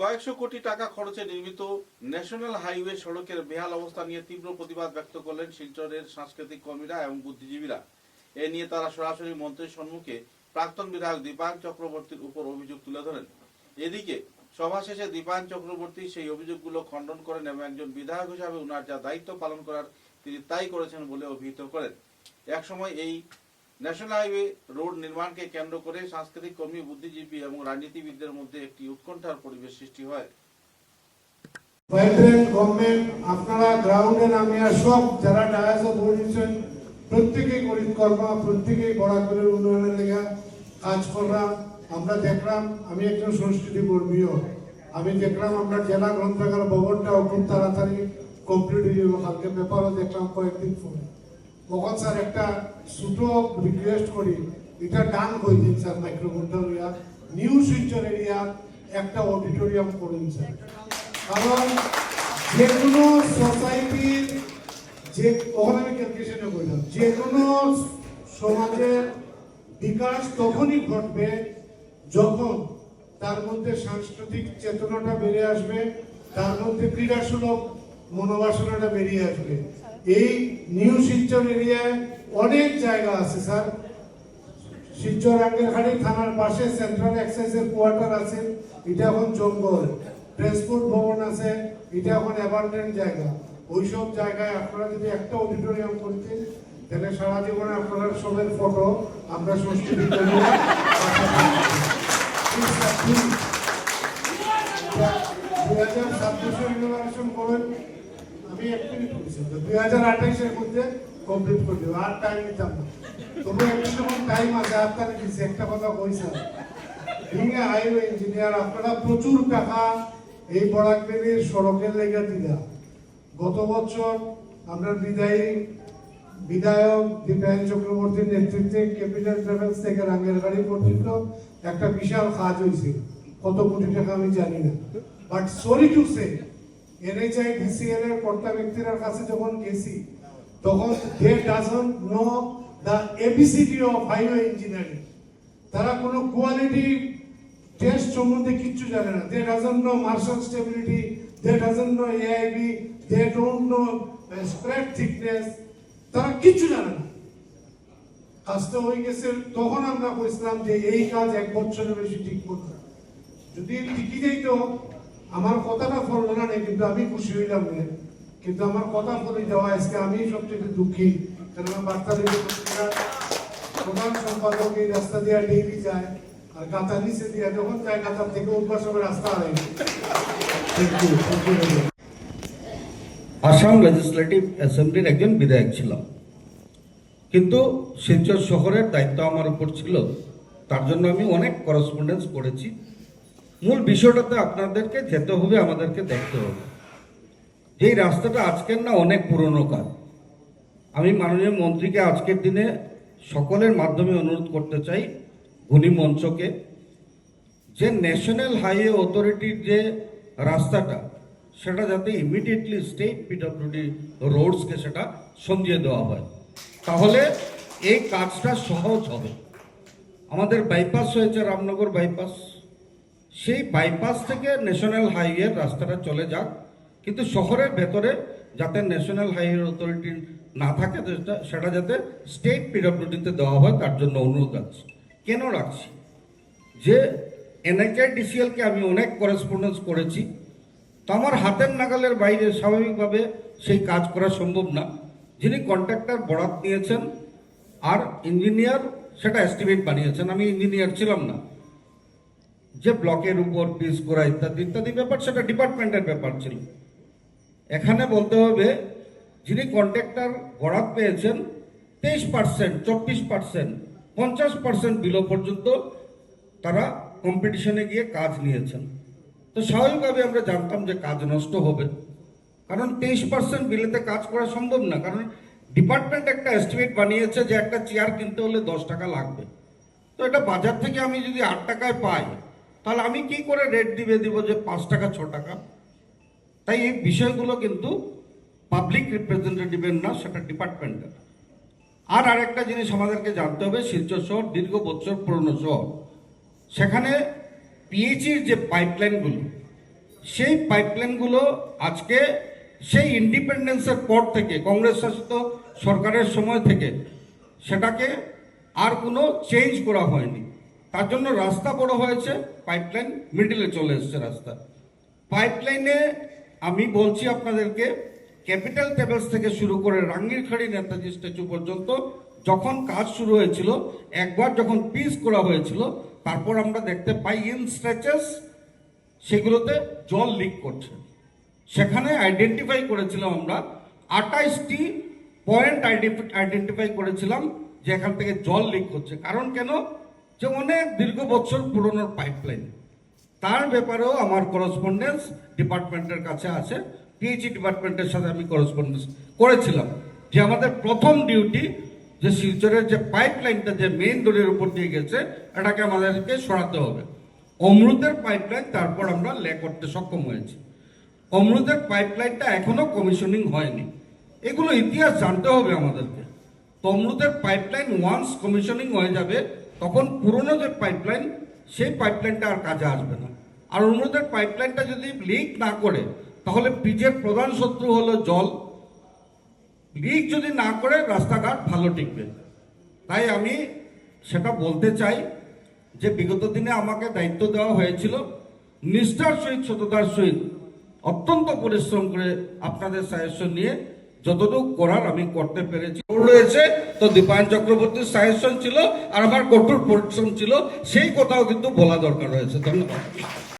কয়েকশো কোটি টাকা খরচে নির্মিত ন্যাশনাল হাইওয়ে সড়কের বেহাল অবস্থা নিয়ে তীব্র প্রতিবাদ ব্যক্ত করলেন শিলচরের সাংস্কৃতিক কর্মীরা এবং বুদ্ধিজীবীরা। এ নিয়ে তারা সরাসরি মন্ত্রীর সম্মুখে প্রাক্তন বিধায়ক দীপায়ন চক্রবর্তীর উপর অভিযোগ তুলে ধরেন। এদিকে সভা শেষে দীপায়ন চক্রবর্তী সেই অভিযোগগুলো খণ্ডন করেন এবং একজন বিধায়ক হিসাবে উনার যা দায়িত্ব পালন করার তিনি তাই করেছেন বলে অভিহিত করেন। একসময় এই ন্যাশনাল হাইওয়ে রোড নির্মাণকে কেন্দ্র করে সাংস্কৃতিক কর্মী, বুদ্ধিজীবী এবং রাজনীতিবিদদের মধ্যে একটি উৎকণ্ঠার পরিবেশ সৃষ্টি হয়। ভাইব্রেন্ট গভর্নমেন্ট আপনারা গ্রাউন্ডে নামিয়া সব যারা ডায়াসে বলেছেন প্রত্যেকেই গরিব কর্মা, প্রত্যেকেই বরাকরের উন্নয়নের লেগে কাজ করলাম। আমরা দেখলাম, আমি একজন সংস্কৃতি কর্মীও, আমি দেখলাম আমরা জেলা গ্রন্থাগার ভবনটাও খুব তাড়াতাড়ি কমপ্লিট হয়ে যাবে। কালকে পেপারও দেখলাম কয়েকদিন পরে। তখন স্যার একটা ছোট রিকোয়েস্ট করি, এটা ডান হয়ে দিন sir, microcontrol area new Silchar area একটা অডিটোরিয়াম করুন স্যার। কারণ যে কোনো সোসাইটির যে আমি ক্যালকুলেশনে বললাম, যে কোনো সমাজের বিকাশ তখনই ঘটবে যখন তার মধ্যে সাংস্কৃতিক চেতনাটা বেড়ে আসবে, তার মধ্যে ক্রীড়াসুলভ মনোবাসনাটা বেরিয়ে আসবে। এই নিউ শিলচর এরিয়ায় অনেক জায়গা আছে স্যার। শিলচর আঙ্গেরখাড়ি থানার পাশে সেন্ট্রাল এক্সাইজের কোয়ার্টার আছে, এটা এখন জঙ্গল। ট্রান্সপোর্ট ভবন আছে, এটা এখন অ্যাবান্ডেন্ট জায়গা। ওইসব জায়গায় আপনারা যদি একটা অডিটোরিয়াম করতেন, তাহলে সারা জীবনে আপনার সবের ফটো আমরা সংস্কৃতি করি। 2026 ইনোভেশন করেন, আমি একটুই বলছি 2028-এর মধ্যে কমপ্লিট করে দেবো, আর টাইম নিতাম না। তবু একটু যখন টাইম আছে, আপনারা দিচ্ছি একটা কথা কইছেন, ভেঙে হাইওয়ে ইঞ্জিনিয়ার আপনারা প্রচুর টাকা এই বরাকবেলির সড়কের লেগে দিলা। গত বছর আমরা বিধায়ক দীপায়ন চক্রবর্তীর নেতৃত্বে ক্যাপিটাল ট্রাভেলস থেকে রাঙ্গেরখাড়ি পর্যন্ত একটা বিশাল কাজ হয়েছিল। কত কোটি টাকা আমি জানি না, but sorry to say NHI DCL এর কর্তা ব্যক্তির কাছে যখন গেছি, তখন they doesn't know the ABCD of highway engineering. তারা কোনো কোয়ালিটি টেস্ট সম্বন্ধে কিচ্ছু জানে না। They doesn't know Marshall stability, they doesn't know AIB, they don't know spread thickness, তারা কিচ্ছু জানে না। কাজটা হয়ে গেছে, তখন আমরা কইছিলাম যে এই কাজ 1 বছরের বেশি ঠিক করতে। যদি টিকি যাইত, আমার কথাটা ফলো না, কিন্তু আমি খুশি হইলাম না। কিন্তু আমার কথা ফলে যাওয়া আজকে আমি সবচেয়ে দুঃখী, কারণ আমার বার্তালিক প্রধান সম্পাদক এই রাস্তা দিয়ে ডেইলি যায়, আর গাতা নিচে দিয়ে যখন যায়, গাতার থেকে উদ্বাস হবে রাস্তা হয়। আসাম লেজিসলেটিভ অ্যাসেম্বলির একজন বিধায়ক ছিলাম, কিন্তু শিলচর শহরের দায়িত্ব আমার উপর ছিল। তার জন্য আমি অনেক করেসপন্ডেন্স করেছি। মূল বিষয়টাতে আপনাদেরকে যেতে হবে, আমাদেরকে দেখতে হবে যে এই রাস্তাটা আজকের না, অনেক পুরনো কাজ। আমি মাননীয় মন্ত্রীকে আজকের দিনে সকলের মাধ্যমে অনুরোধ করতে চাই, গুণী মঞ্চকে, যে ন্যাশনাল হাইওয়ে অথরিটির যে রাস্তাটা, সেটা যাতে ইমিডিয়েটলি স্টেট PWD রোডসকে সেটা সঙ্গিয়ে দেওয়া হয়, তাহলে এই কাজটা সহজ হবে। আমাদের বাইপাস হয়েছে, রামনগর বাইপাস, সেই বাইপাস থেকে ন্যাশনাল হাইওয়ের রাস্তাটা চলে যাক, কিন্তু শহরের ভেতরে যাতে ন্যাশনাল হাইওয়ে অথরিটি না থাকে, সেটা যাতে স্টেট PWDতে দেওয়া হয়, তার জন্য অনুরোধ আছে। কেন রাখছি, যে NHI DCLকে আমি অনেক করেসপন্ডেন্স করেছি, তো আমার হাতের নাগালের বাইরে স্বাভাবিকভাবে সেই কাজ করা সম্ভব না। যিনি কন্ট্রাক্টর বরাত নিয়েছেন আর ইঞ্জিনিয়ার সেটা এস্টিমেট বানিয়েছেন, আমি ইঞ্জিনিয়ার ছিলাম না। যে ব্লকের উপর পিস করা ইত্যাদি ইত্যাদি ব্যাপার, সেটা ডিপার্টমেন্টের ব্যাপার ছিল। এখানে বলতে হবে, যিনি কন্ট্রাক্টর বরাত পেয়েছেন 23%, 24%, 50% বিলো পর্যন্ত তারা কম্পিটিশনে গিয়ে কাজ নিয়েছেন। তো স্বাভাবিকভাবে আমরা জানতাম যে কাজ নষ্ট হবে, কারণ 23% বিলেতে কাজ করা সম্ভব না। কারণ ডিপার্টমেন্ট একটা এস্টিমেট বানিয়েছে যে একটা চেয়ার কিনতে হলে 10 টাকা লাগবে। তো এটা বাজার থেকে আমি যদি 8 টাকায় পাই, তাহলে আমি কি করে রেট দিব যে 5 টাকা 6 টাকা? তাই এই বিষয়গুলো কিন্তু পাবলিক রিপ্রেজেন্টেটিভের না, সেটা ডিপার্টমেন্টের। আর আরেকটা জিনিস আমাদেরকে জানতে হবে, শিলচর শহর দীর্ঘ বছর পুরনো শহর, সেখানে PHEর যে পাইপলাইনগুলো, সেই পাইপলাইনগুলো আজকে সেই ইন্ডিপেন্ডেন্সের পর থেকে কংগ্রেস শাসিত সরকারের সময় থেকে সেটাকে আর কোনো চেঞ্জ করা হয়নি। তার জন্য রাস্তা বড় হয়েছে, পাইপলাইন মিডিলে চলে এসছে রাস্তা। পাইপলাইনে আমি বলছি আপনাদেরকে, ক্যাপিটাল টেবলস থেকে শুরু করে রাঙ্গিরখাড়ি নেতাজি স্ট্যাচু পর্যন্ত যখন কাজ শুরু হয়েছিল, একবার যখন পিস করা হয়েছিল, তারপর আমরা দেখতে পাই ইন স্ট্রেচেস সেগুলোতে জল লিক করছে। সেখানে আইডেন্টিফাই করেছিলাম আমরা 28টি পয়েন্ট আইডেন্টিফাই করেছিলাম যে এখান থেকে জল লিক হচ্ছে। কারণ কেন? যে অনেক দীর্ঘ বছর পুরনো পাইপলাইন। তার ব্যাপারেও আমার করসপন্ডেন্স ডিপার্টমেন্টের কাছে আছে। পিএইচই ডিপার্টমেন্টের সাথে আমি করসপন্ডেন্স করেছিলাম যে আমাদের প্রথম ডিউটি যে শিলচরের যে পাইপলাইনটা যে মেইন রোডের উপর দিয়ে গেছে এটাকে আমাদেরকে সরাতে হবে। অমৃতের পাইপলাইন তারপর আমরা লে করতে সক্ষম হয়েছি। অমৃতের পাইপলাইনটা এখনো কমিশনিং হয়নি। এগুলো ইতিহাস জানতে হবে আমাদেরকে। তো অমৃতের পাইপলাইন ওয়ান্স কমিশনিং হয়ে যাবে, তখন পুরনো যে পাইপলাইন সেই পাইপলাইনটা আর কাজে আসবে না। আর অমৃতের পাইপলাইনটা যদি লিক না করে, তাহলে পিচের প্রধান শত্রু হলো জল। লিক যদি না করে রাস্তাঘাট ভালো টিকবে। তাই আমি সেটা বলতে চাই যে বিগত দিনে আমাকে দায়িত্ব দেওয়া হয়েছিল, নিষ্ঠার সহিত সততার সহিত অত্যন্ত পরিশ্রম করে আপনাদের সাজেশন নিয়ে যতটুকু করার আমি করতে পেরেছি। রয়েছে তো দীপায়ন চক্রবর্তীর সাজেশন ছিল আর আমার কঠোর পরিশ্রম ছিল, সেই কথাও কিন্তু বলা দরকার রয়েছে। ধন্যবাদ।